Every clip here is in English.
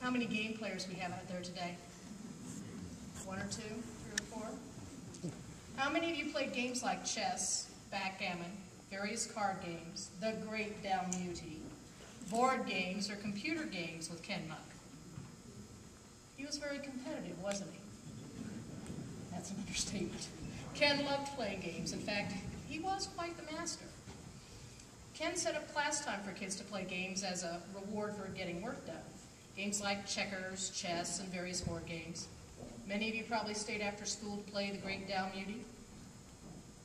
how many game players we have out there today? 1 or 2, 3 or 4? How many of you played games like chess, backgammon, various card games, the Great Dalmuti, board games, or computer games with Ken Muck? He was very competitive, wasn't he? That's an understatement. Ken loved playing games. In fact, he was quite the master. Ken set up class time for kids to play games as a reward for getting work done. Games like checkers, chess, and various board games. Many of you probably stayed after school to play the Great Dalmuti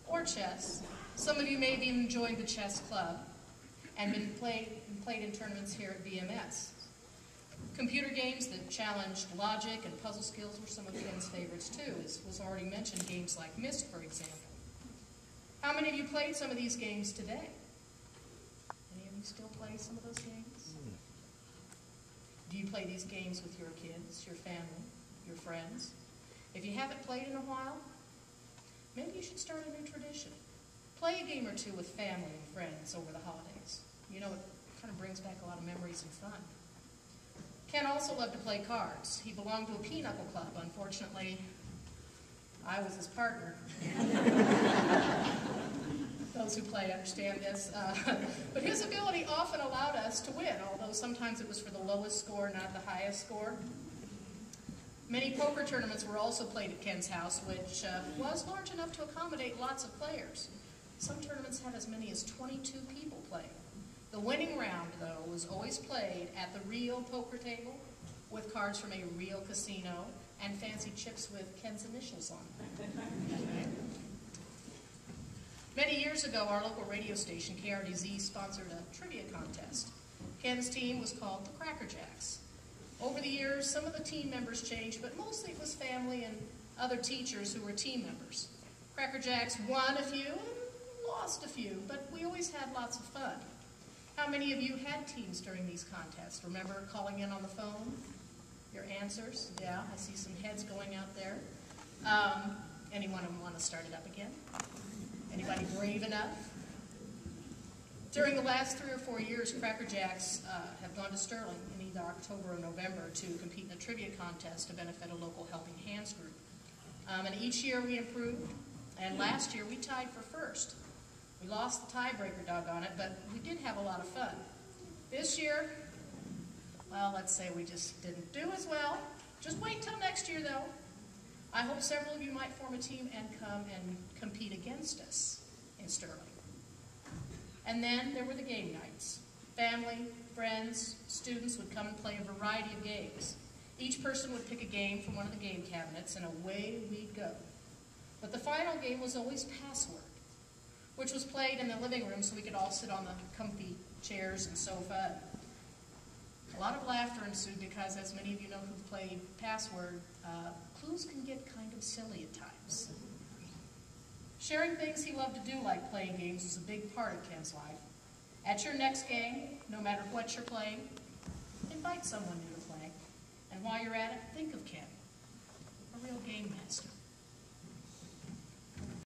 or chess. Some of you may have even joined the chess club and been played in tournaments here at BMS. Computer games that challenged logic and puzzle skills were some of Ken's favorites too, as was already mentioned, games like Myst, for example. How many of you played some of these games today? Any of you still play some of those games? Do you play these games with your kids, your family, your friends? If you haven't played in a while, maybe you should start a new tradition. Play a game or two with family and friends over the holidays. You know, it kind of brings back a lot of memories and fun. Ken also loved to play cards. He belonged to a pinochle club. Unfortunately, I was his partner. Those who play understand this. But his ability often allowed us to win, although sometimes it was for the lowest score, not the highest score. Many poker tournaments were also played at Ken's house, which was large enough to accommodate lots of players. Some tournaments had as many as 22 people playing. The winning round, though, was always played at the real poker table with cards from a real casino and fancy chips with Ken's initials on them. Many years ago, our local radio station, KRDZ, sponsored a trivia contest. Ken's team was called the Cracker Jacks. Over the years, some of the team members changed, but mostly it was family and other teachers who were team members. Cracker Jacks won a few and lost a few, but we always had lots of fun. How many of you had teams during these contests? Remember calling in on the phone? Your answers? Yeah, I see some heads going out there. Anyone want to start it up again? Anybody brave enough? During the last 3 or 4 years, Cracker Jacks have gone to Sterling in either October or November to compete in a trivia contest to benefit a local Helping Hands group. And each year we improved, and last year we tied for first. We lost the tiebreaker, doggone it, but we did have a lot of fun. This year, well, let's say we just didn't do as well. Just wait till next year, though. I hope several of you might form a team and come and compete against us in Sterling. And then there were the game nights. Family, friends, students would come and play a variety of games. Each person would pick a game from one of the game cabinets, and away we'd go. But the final game was always Password, which was played in the living room so we could all sit on the comfy chairs and sofa. A lot of laughter ensued because, as many of you know who've played Password, clues can get kind of silly at times. Sharing things he loved to do, like playing games, was a big part of Ken's life. At your next game, no matter what you're playing, invite someone new to play. And while you're at it, think of Ken, a real game master.